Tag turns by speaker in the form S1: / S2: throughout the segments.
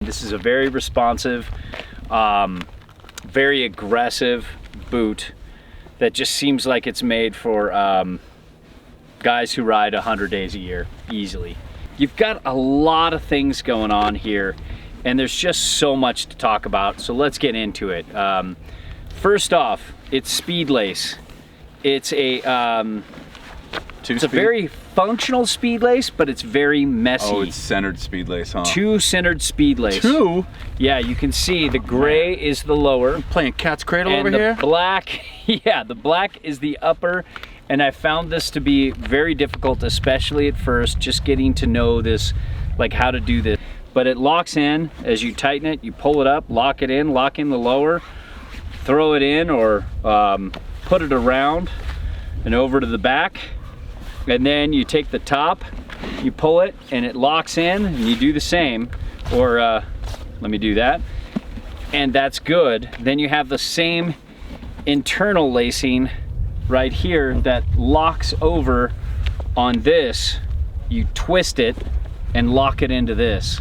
S1: This is a very responsive, very aggressive boot that just seems like it's made for guys who ride 100 days a year easily. You've got a lot of things going on here, and there's just so much to talk about, so let's get into it. First off, it's speed lace. It's a very functional speed lace, but it's very messy.
S2: Oh, it's centered speed lace, huh?
S1: Two centered speed lace.
S2: Two?
S1: Yeah, you can see the gray is the lower.
S2: I'm playing cat's cradle
S1: and
S2: over
S1: the
S2: here?
S1: Black, yeah, the black is the upper, and I found this to be very difficult, especially at first, just getting to know this, like how to do this. But it locks in as you tighten it, you pull it up, lock it in, lock in the lower, throw it in, or put it around and over to the back. And then you take the top, you pull it, and it locks in, and you do the same. Or let me do that. And that's good. Then you have the same internal lacing right here that locks over on this. You twist it and lock it into this.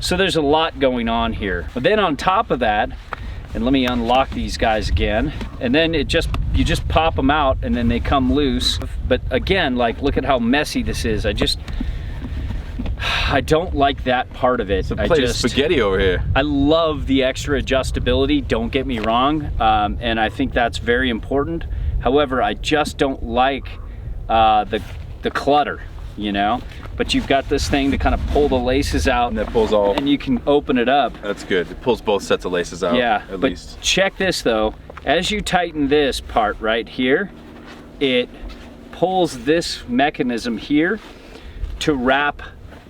S1: So there's a lot going on here. But then on top of that, and let me unlock these guys again, and then you just pop them out and then they come loose. But again, like, look at how messy this is. I don't like that part of it.
S2: It's a plate of spaghetti over here.
S1: I love the extra adjustability, don't get me wrong, and I think that's very important. However, I just don't like the clutter, you know? But you've got this thing to kind of pull the laces out.
S2: And that pulls all.
S1: And you can open it up.
S2: That's good. It pulls both sets of laces out,
S1: yeah,
S2: at
S1: but
S2: least.
S1: Check this though. As you tighten this part right here, it pulls this mechanism here to wrap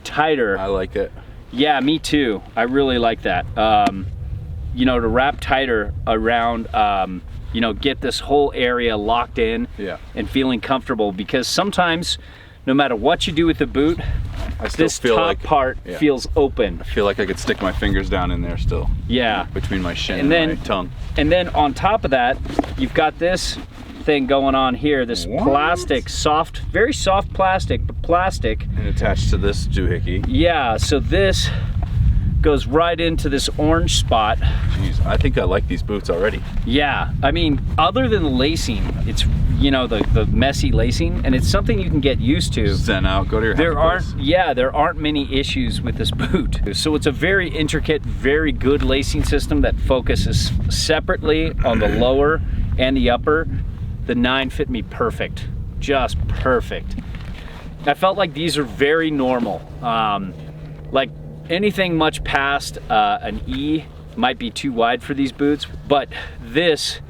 S1: tighter.
S2: I like it.
S1: Yeah, me too. I really like that. You know, to wrap tighter around, you know, get this whole area locked in,
S2: yeah, and
S1: feeling comfortable, because sometimes no matter what you do with the boot, this top part feels open.
S2: I feel like I could stick my fingers down in there still.
S1: Yeah.
S2: Between my shin and my tongue.
S1: And then on top of that, you've got this thing going on here, this plastic, soft, very soft plastic, but plastic.
S2: And attached to this doohickey.
S1: Yeah, so this goes right into this orange spot.
S2: Jeez, I think I like these boots already.
S1: Yeah, I mean, other than the lacing, it's, you know, the messy lacing, and it's something you can get used to.
S2: Zen out, go to your happy place.
S1: Yeah, there aren't many issues with this boot. So it's a very intricate, very good lacing system that focuses separately on the lower and the upper. The 9 fit me perfect, just perfect. I felt like these are very normal. Like anything much past an E might be too wide for these boots, but this,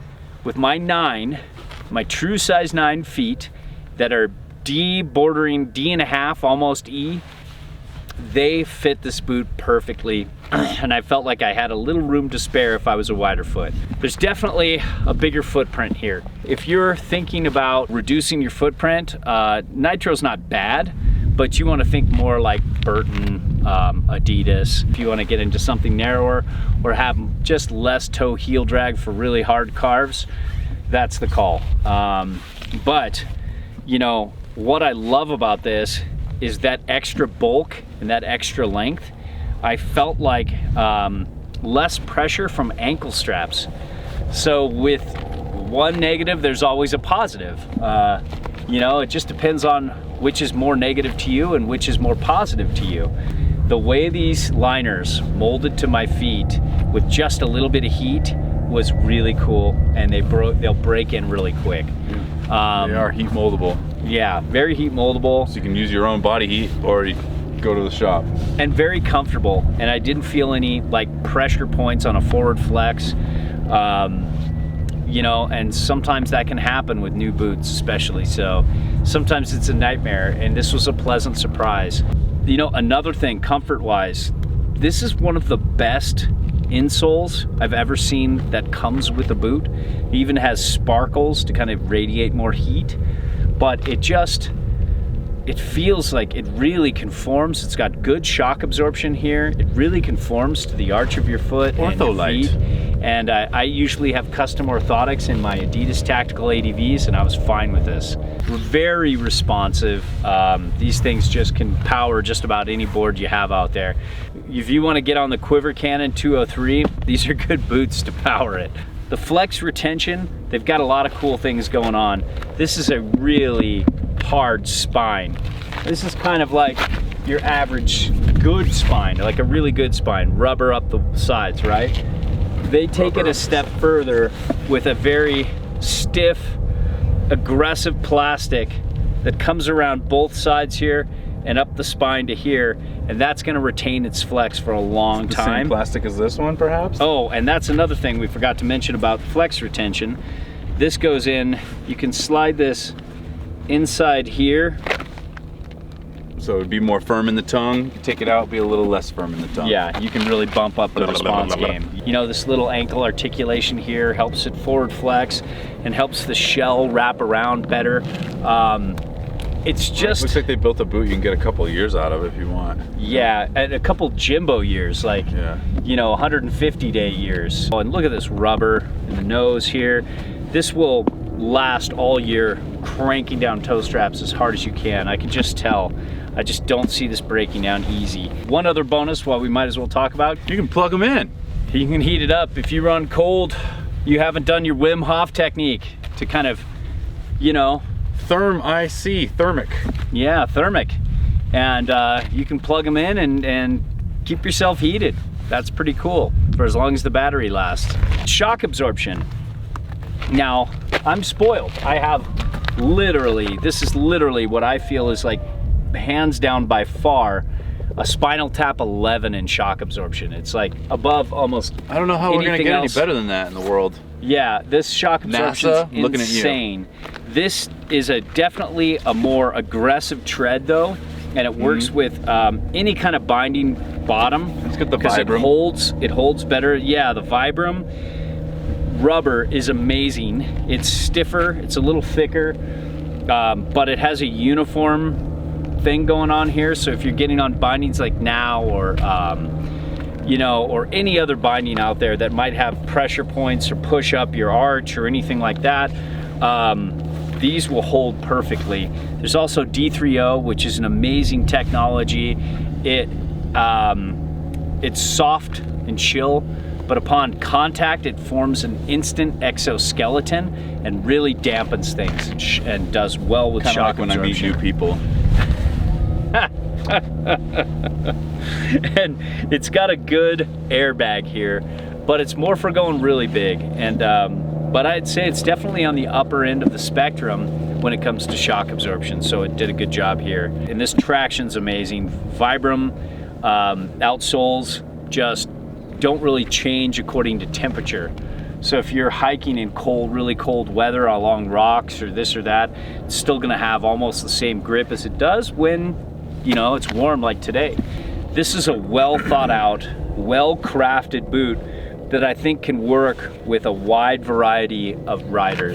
S1: with my 9, my true size 9 feet that are D bordering D.5, almost E, they fit this boot perfectly, and I felt like I had a little room to spare if I was a wider foot. There's definitely a bigger footprint here. If you're thinking about reducing your footprint, Nitro's not bad, but you want to think more like Burton, Adidas. If you want to get into something narrower or have just less toe heel drag for really hard carves, that's the call. But you know what I love about this is that extra bulk and that extra length. I felt like less pressure from ankle straps. So with one negative, there's always a positive. You know, it just depends on which is more negative to you and which is more positive to you. The way these liners molded to my feet with just a little bit of heat was really cool, and they'll break in really quick.
S2: They are heat moldable.
S1: Yeah, very heat moldable.
S2: So you can use your own body heat or you go to the shop.
S1: And very comfortable, and I didn't feel any like pressure points on a forward flex. You know, and sometimes that can happen with new boots especially, so sometimes it's a nightmare, and this was a pleasant surprise. You know, another thing, comfort-wise, this is one of the best insoles I've ever seen that comes with a boot. It even has sparkles to kind of radiate more heat, but it feels like it really conforms. It's got good shock absorption here. It really conforms to the arch of your foot and your feet. And I usually have custom orthotics in my Adidas tactical ADVs, and I was fine with this. very responsive. These things just can power just about any board you have out there. If you want to get on the Quiver Cannon 203, these are good boots to power it. The Flex Retention, they've got a lot of cool things going on. This is a really hard spine. This is kind of like your average good spine, like a really good spine, rubber up the sides, right? They take it a step further with a very stiff, aggressive plastic that comes around both sides here and up the spine to here, and that's going to retain its flex for a long time.
S2: The same plastic as this one, perhaps?
S1: Oh, and that's another thing we forgot to mention about Flex Retention. This goes in, you can slide this inside here.
S2: So it'd be more firm in the tongue. You take it out, be a little less firm in the tongue.
S1: Yeah, you can really bump up the response game. You know, this little ankle articulation here helps it forward flex and helps the shell wrap around better. It's just...
S2: Looks like they built a boot you can get a couple of years out of if you want.
S1: Yeah, and a couple Jimbo years, like, you know, 150-day years. Oh, and look at this rubber in the nose here. This will last all year, cranking down toe straps as hard as you can. I can just tell. I just don't see this breaking down easy. One other bonus, while we might as well talk about.
S2: You can plug them in.
S1: You can heat it up. If you run cold, you haven't done your Wim Hof technique to kind of, you know,
S2: thermic.
S1: Yeah, thermic. And you can plug them in and keep yourself heated. That's pretty cool for as long as the battery lasts. Shock absorption. Now, I'm spoiled. I have literally, this is literally what I feel is like hands down by far a Spinal Tap 11 in shock absorption. It's like above almost
S2: I don't know how we're gonna get
S1: else.
S2: any better than that in the world.
S1: Yeah, this shock absorption is
S2: looking
S1: insane. This is definitely a more aggressive tread though, and it works with any kind of binding bottom.
S2: Let's get the
S1: because
S2: Vibram.
S1: It holds better. Yeah, the Vibram rubber is amazing. It's stiffer, it's a little thicker, but it has a uniform thing going on here. So if you're getting on bindings like now or you know, or any other binding out there that might have pressure points or push up your arch or anything like that, these will hold perfectly. There's also D3O, which is an amazing technology. It's soft and chill, but upon contact, it forms an instant exoskeleton and really dampens things and does well with shock
S2: like when
S1: absorption.
S2: I meet new people.
S1: And it's got a good airbag here, but it's more for going really big. And but I'd say it's definitely on the upper end of the spectrum when it comes to shock absorption, so it did a good job here. And this traction's amazing. Vibram outsoles just don't really change according to temperature. So if you're hiking in cold, really cold weather along rocks or this or that, it's still gonna have almost the same grip as it does when, you know, it's warm like today. This is a well thought out, well crafted boot that I think can work with a wide variety of riders.